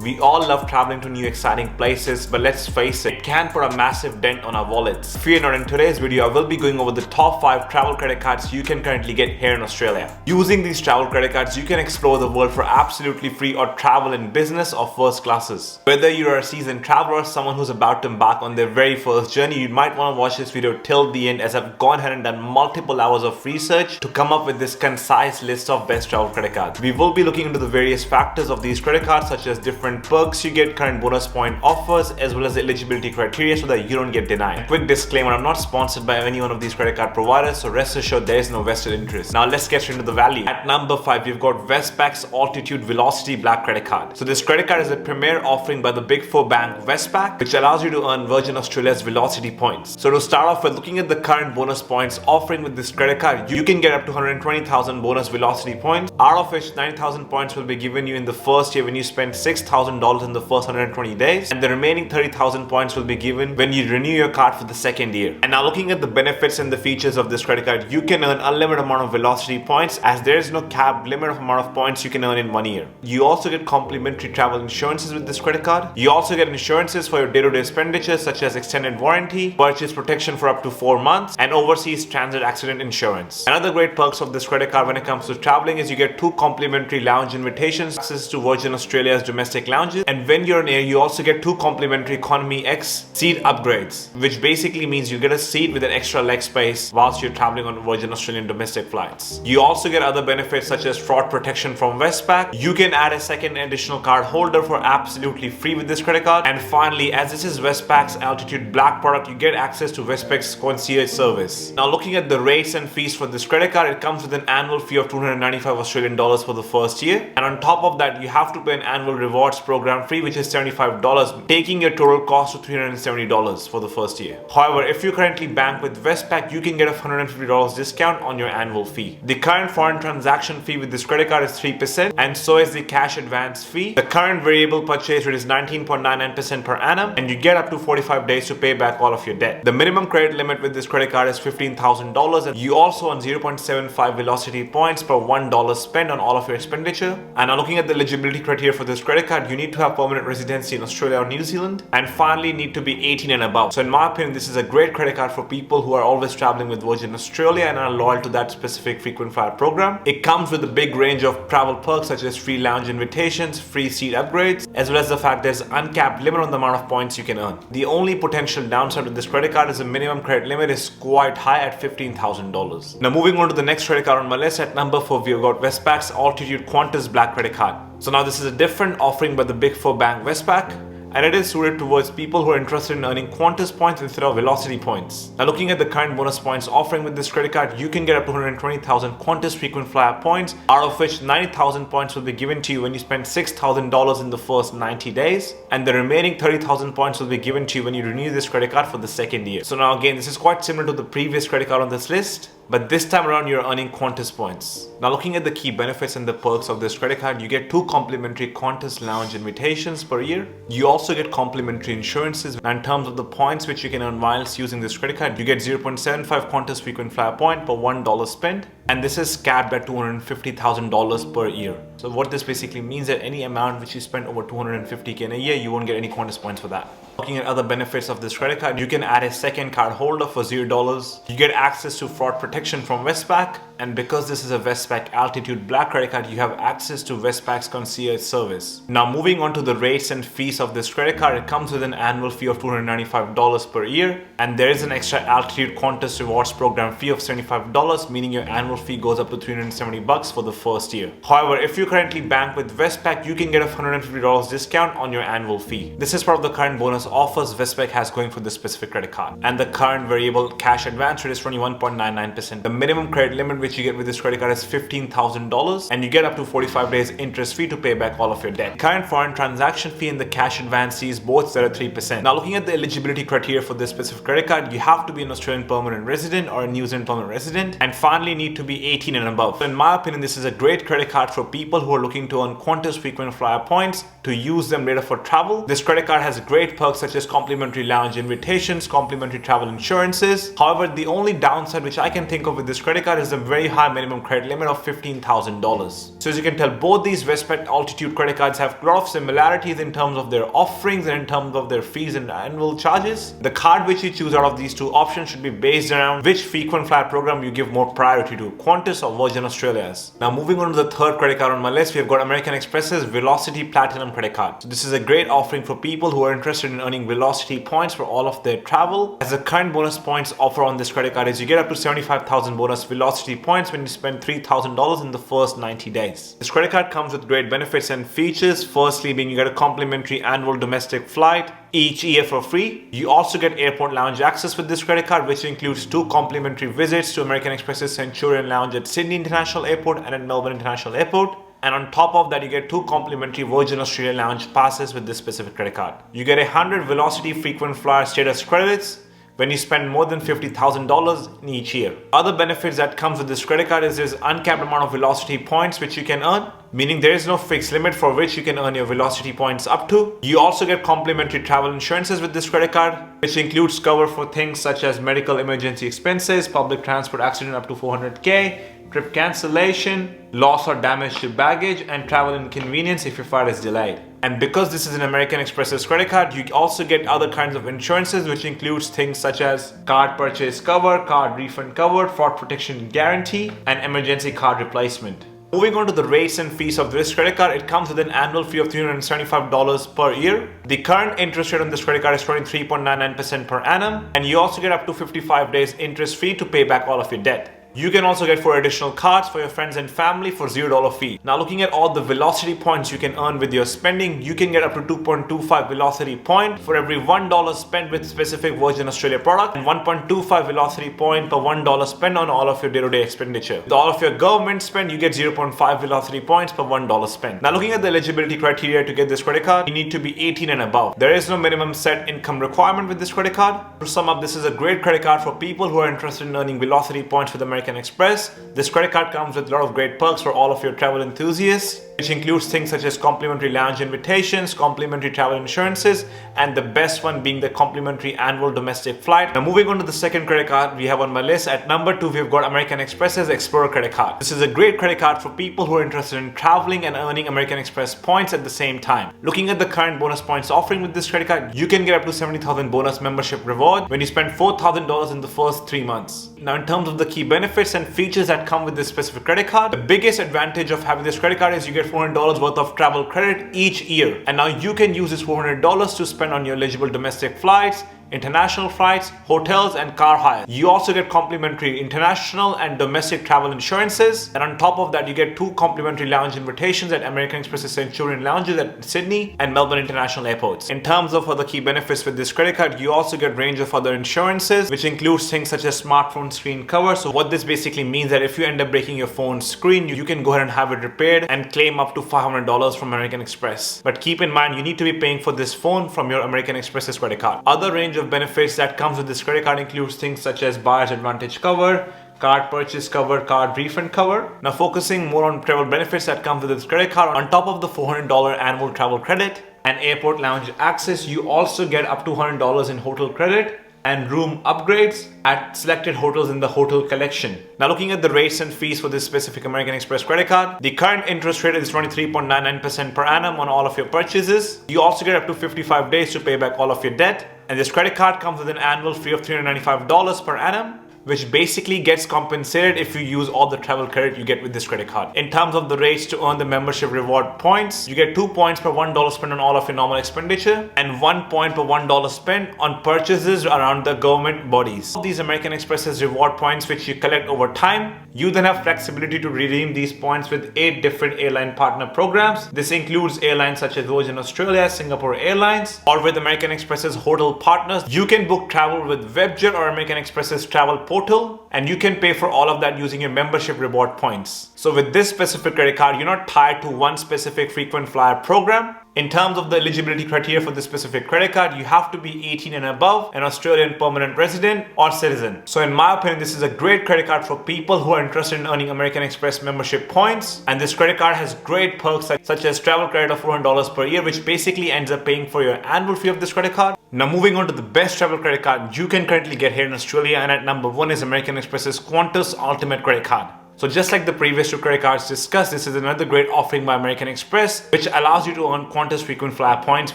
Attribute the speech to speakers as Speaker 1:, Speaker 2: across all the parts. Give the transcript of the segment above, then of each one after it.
Speaker 1: We all love traveling to new exciting places, but let's face it can put a massive dent on our wallets. Fear not, in today's video I will be going over the top 5 travel credit cards you can currently get here in Australia. Using these travel credit cards, you can explore the world for absolutely free or travel in business or first classes. Whether you're a seasoned traveler or someone who's about to embark on their very first journey, you might want to watch this video till the end, as I've gone ahead and done multiple hours of research to come up with this concise list of best travel credit cards. We will be looking into the various factors of these credit cards, such as different perks you get, current bonus point offers, as well as the eligibility criteria so that you don't get denied. Quick disclaimer, I'm not sponsored by any one of these credit card providers, so rest assured there is no vested interest. Now let's get into the value. At number 5, we've got Westpac's Altitude Velocity Black Credit Card. So this credit card is a premier offering by the Big 4 bank Westpac, which allows you to earn Virgin Australia's Velocity points. So to start off with, looking at the current bonus points offering with this credit card, you can get up to 120,000 bonus Velocity points, out of which 9,000 points will be given you in the first year when you spend $6,000 in the first 120 days, and the remaining 30,000 points will be given when you renew your card for the second year. And now looking at the benefits and the features of this credit card, you can earn unlimited amount of Velocity points, as there is no cap limit of amount of points you can earn in 1 year. You also get complimentary travel insurances with this credit card. You also get insurances for your day-to-day expenditures, such as extended warranty, purchase protection for up to 4 months, and overseas transit accident insurance. Another great perks of this credit card when it comes to traveling is you get 2 complimentary lounge invitations, access to Virgin Australia's domestic lounges, and when you're in air, you also get 2 complimentary Economy X seat upgrades, which basically means you get a seat with an extra leg space whilst you're traveling on Virgin Australian domestic flights. You also get other benefits such as fraud protection from Westpac. You can add a second additional card holder for absolutely free with this credit card. And finally, as this is Westpac's Altitude Black product, you get access to Westpac's concierge service. Now looking at the rates and fees for this credit card, it comes with an annual fee of 295 Australian dollars for the first year, and on top of that you have to pay an annual rewards program fee, which is $75, taking your total cost to $370 for the first year. However, if you currently bank with Westpac, you can get a $150 discount on your annual fee. The current foreign transaction fee with this credit card is 3%, and so is the cash advance fee. The current variable purchase rate is 19.99% per annum, and you get up to 45 days to pay back all of your debt. The minimum credit limit with this credit card is $15,000, and you also earn 0.75 Velocity points per $1 spent on all of your expenditure. And now looking at the eligibility criteria for this credit card, you need to have permanent residency in Australia or New Zealand, and finally need to be 18 and above. So in my opinion, this is a great credit card for people who are always traveling with Virgin Australia and are loyal to that specific frequent flyer program. It comes with a big range of travel perks such as free lounge invitations, free seat upgrades, as well as the fact there's uncapped limit on the amount of points you can earn. The only potential downside with this credit card is the minimum credit limit is quite high at $15,000. Now moving on to the next credit card on my list, at number 4 we've got Westpac's Altitude Qantas Black Credit Card. So now this is a different offering by the Big 4 bank Westpac, and it is suited towards people who are interested in earning Qantas points instead of Velocity points. Now looking at the current bonus points offering with this credit card, you can get up to 120,000 Qantas frequent flyer points, out of which 90,000 points will be given to you when you spend $6,000 in the first 90 days, and the remaining 30,000 points will be given to you when you renew this credit card for the second year. So now again, this is quite similar to the previous credit card on this list, but this time around you're earning Qantas points. Now looking at the key benefits and the perks of this credit card, you get 2 complimentary Qantas lounge invitations per year. You also get complimentary insurances, and in terms of the points which you can earn whilst using this credit card, you get 0.75 Qantas frequent flyer point per $1 spent, and this is capped at $250,000 per year. So what this basically means that any amount which you spend over $250K in a year, you won't get any Qantas points for that. Looking at other benefits of this credit card, you can add a second card holder for $0. You get access to fraud protection from Westpac, and because this is a Westpac Altitude Black credit card, you have access to Westpac's concierge service. Now moving on to the rates and fees of this credit card, it comes with an annual fee of $295 per year, and there is an extra Altitude Qantas rewards program fee of $75, meaning your annual fee goes up to $370 for the first year. However, if you currently bank with Westpac, you can get a $150 discount on your annual fee. This is part of the current bonus offers Westpac has going for this specific credit card, and the current variable cash advance rate is 21.99%. The minimum credit limit which you get with this credit card is $15,000, and you get up to 45 days interest free to pay back all of your debt. Current foreign transaction fee and the cash advance fees both set at 3%. Now looking at the eligibility criteria for this specific credit card, you have to be an Australian permanent resident or a New Zealand permanent resident, and finally need to be 18 and above. So in my opinion, this is a great credit card for people people who are looking to earn Qantas frequent flyer points to use them later for travel. This credit card has great perks such as complimentary lounge invitations, complimentary travel insurances. However, the only downside which I can think of with this credit card is a very high minimum credit limit of $15,000. So as you can tell, both these Westpac Altitude credit cards have a lot of similarities in terms of their offerings and in terms of their fees and annual charges. The card which you choose out of these two options should be based around which frequent flyer program you give more priority to, Qantas or Virgin Australia's. Now moving on to the third credit card on my list, we have got American Express's Velocity Platinum credit card. So this is a great offering for people who are interested in earning Velocity points for all of their travel. As the current bonus points offer on this credit card is you get up to 75,000 bonus Velocity points when you spend $3,000 in the first 90 days. This credit card comes with great benefits and features. Firstly being you get a complimentary annual domestic flight each year for free. You also get airport lounge access with this credit card, which includes 2 complimentary visits to American Express's Centurion Lounge at Sydney International Airport and at Melbourne International Airport. And on top of that, you get 2 complimentary Virgin Australia Lounge passes with this specific credit card. You get 100 Velocity frequent flyer status credits when you spend more than $50,000 in each year. Other benefits that comes with this credit card is there's uncapped amount of Velocity points which you can earn, meaning there is no fixed limit for which you can earn your Velocity points up to. You also get complimentary travel insurances with this credit card, which includes cover for things such as medical emergency expenses, public transport accident up to $400K, trip cancellation, loss or damage to baggage, and travel inconvenience if your flight is delayed. And because this is an American Express's credit card, you also get other kinds of insurances, which includes things such as card purchase cover, card refund cover, fraud protection guarantee, and emergency card replacement. Moving on to the rates and fees of this credit card, it comes with an annual fee of $375 per year. The current interest rate on this credit card is 23.99% per annum, and you also get up to 55 days interest free to pay back all of your debt. You can also get 4 additional cards for your friends and family for $0 fee. Now looking at all the Velocity points you can earn with your spending, you can get up to 2.25 Velocity point for every $1 spent with specific Virgin Australia product, and 1.25 Velocity point per $1 spent on all of your day-to-day expenditure. With all of your government spend, you get 0.5 Velocity points per $1 spent. Now looking at the eligibility criteria to get this credit card, you need to be 18 and above. There is no minimum set income requirement with this credit card. To sum up, this is a great credit card for people who are interested in earning Velocity points with American Express. This credit card comes with a lot of great perks for all of your travel enthusiasts, which includes things such as complimentary lounge invitations, complimentary travel insurances, and the best one being the complimentary annual domestic flight. Now moving on to the second credit card we have on my list, at number 2 we've got American Express's Explorer credit card. This is a great credit card for people who are interested in traveling and earning American Express points at the same time. Looking at the current bonus points offering with this credit card, you can get up to 70,000 bonus membership reward when you spend $4,000 in the first 3 months. Now in terms of the key benefits and features that come with this specific credit card, the biggest advantage of having this credit card is you get $400 worth of travel credit each year, and now you can use this $400 to spend on your eligible domestic flights, international flights, hotels, and car hire. You also get complimentary international and domestic travel insurances, and on top of that you get 2 complimentary lounge invitations at American Express's Centurion Lounges at Sydney and Melbourne International Airports. In terms of other key benefits with this credit card, you also get range of other insurances, which includes things such as smartphone screen cover. So what this basically means that if you end up breaking your phone screen, you can go ahead and have it repaired and claim up to $500 from American Express. But keep in mind, you need to be paying for this phone from your American Express's credit card. Other range of benefits that comes with this credit card includes things such as buyer's advantage cover, card purchase cover, card refund cover. Now focusing more on travel benefits that come with this credit card, on top of the $400 annual travel credit and airport lounge access, you also get up to $100 in hotel credit and room upgrades at selected hotels in the hotel collection. Now looking at the rates and fees for this specific American Express credit card, the current interest rate is 23.99% per annum on all of your purchases. You also get up to 55 days to pay back all of your debt, and this credit card comes with an annual fee of $395 per annum, which basically gets compensated if you use all the travel credit you get with this credit card. In terms of the rates to earn the membership reward points, you get 2 points per $1 spent on all of your normal expenditure and 1 point per $1 spent on purchases around the government bodies. These American Express's reward points, which you collect over time, you then have flexibility to redeem these points with 8 different airline partner programs. This includes airlines such as Virgin Australia, Singapore Airlines, or with American Express's hotel partners. You can book travel with Webjet or American Express's travel portal, and you can pay for all of that using your membership reward points. So with this specific credit card, you're not tied to one specific frequent flyer program. In terms of the eligibility criteria for this specific credit card, you have to be 18 and above, an Australian permanent resident or citizen. So in my opinion, this is a great credit card for people who are interested in earning American Express membership points. And this credit card has great perks such as travel credit of $400 per year, which basically ends up paying for your annual fee of this credit card. Now moving on to the best travel credit card you can currently get here in Australia, and at number 1 is American Express's Qantas Ultimate Credit Card. So just like the previous two credit cards discussed, this is another great offering by American Express, which allows you to earn Qantas frequent flyer points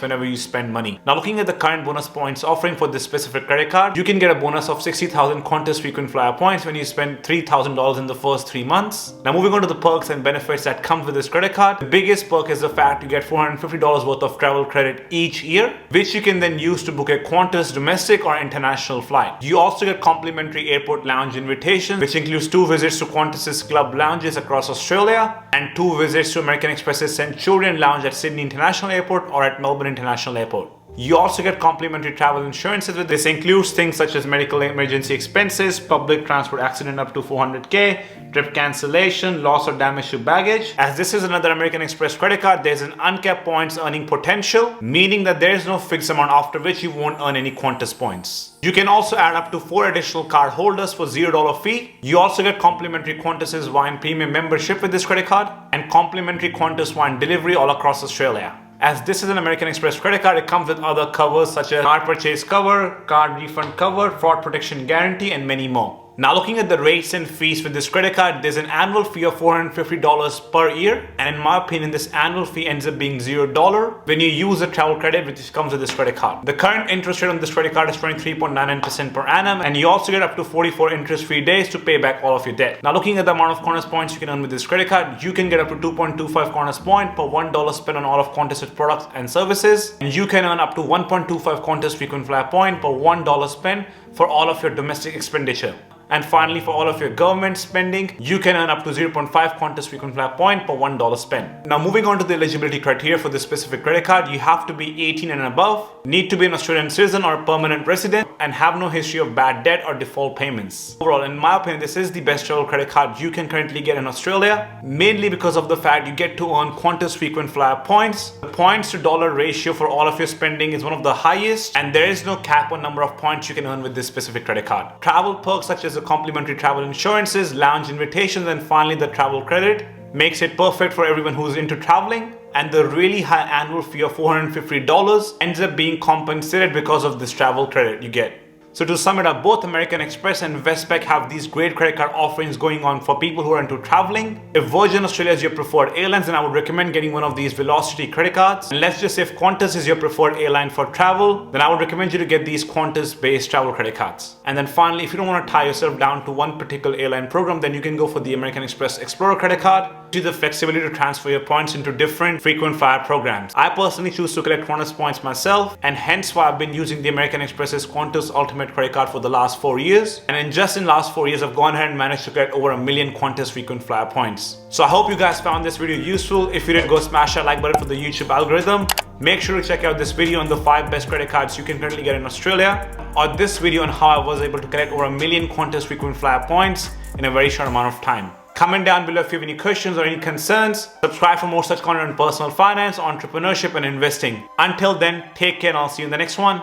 Speaker 1: whenever you spend money. Now looking at the current bonus points offering for this specific credit card, you can get a bonus of 60,000 Qantas frequent flyer points when you spend $3,000 in the first 3 months. Now moving on to the perks and benefits that come with this credit card, the biggest perk is the fact you get $450 worth of travel credit each year, which you can then use to book a Qantas domestic or international flight. You also get complimentary airport lounge invitation, which includes 2 visits to Qantas's club lounges across Australia and 2 visits to American Express's Centurion Lounge at Sydney International Airport or at Melbourne International Airport. You also get complimentary travel insurances. This includes things such as medical emergency expenses, public transport accident up to $400K, trip cancellation, loss or damage to baggage. As this is another American Express credit card, there's an uncapped points earning potential, meaning that there is no fixed amount after which you won't earn any Qantas points. You can also add up to 4 additional card holders for $0 fee. You also get complimentary Qantas's wine premium membership with this credit card and complimentary Qantas wine delivery all across Australia. As this is an American Express credit card, it comes with other covers such as card purchase cover, card refund cover, fraud protection guarantee, and many more. Now looking at the rates and fees for this credit card, there's an annual fee of $450 per year, and in my opinion this annual fee ends up being $0 when you use the travel credit which comes with this credit card. The current interest rate on this credit card is 23.99% per annum, and you also get up to 44 interest-free days to pay back all of your debt. Now looking at the amount of Qantas points you can earn with this credit card, you can get up to 2.25 Qantas point per $1 spent on all of Qantas products and services, and you can earn up to 1.25 Qantas frequent flyer point per $1 spent for all of your domestic expenditure. And finally, for all of your government spending, you can earn up to 0.5 Qantas frequent flyer point per $1 spent. Now moving on to the eligibility criteria for this specific credit card, you have to be 18 and above, need to be an Australian citizen or a permanent resident, and have no history of bad debt or default payments. Overall, in my opinion, this is the best travel credit card you can currently get in Australia, mainly because of the fact you get to earn Qantas frequent flyer points. The points to dollar ratio for all of your spending is one of the highest, and there is no cap on number of points you can earn with this specific credit card. Travel perks such as the complimentary travel insurances, lounge invitations, and finally the travel credit makes it perfect for everyone who's into traveling. And the really high annual fee of $450 ends up being compensated because of this travel credit you get. So to sum it up, both American Express and Westpac have these great credit card offerings going on for people who are into traveling. If Virgin Australia is your preferred airline, then I would recommend getting one of these Velocity credit cards. And let's just say if Qantas is your preferred airline for travel, then I would recommend you to get these Qantas-based travel credit cards. And then finally, if you don't want to tie yourself down to one particular airline program, then you can go for the American Express Explorer credit card. To the flexibility to transfer your points into different frequent flyer programs. I personally choose to collect Qantas points myself, and hence why I've been using the American Express's Qantas Ultimate credit card for the last 4 years. And in just in last 4 years, I've gone ahead and managed to collect over 1 million Qantas frequent flyer points. So I hope you guys found this video useful. If you did, go smash that like button for the YouTube algorithm. Make sure to check out this video on the 5 best credit cards you can currently get in Australia, or this video on how I was able to collect over 1 million Qantas frequent flyer points in a very short amount of time. Comment down below if you have any questions or any concerns. Subscribe for more such content on personal finance, entrepreneurship, and investing. Until then, take care and I'll see you in the next one.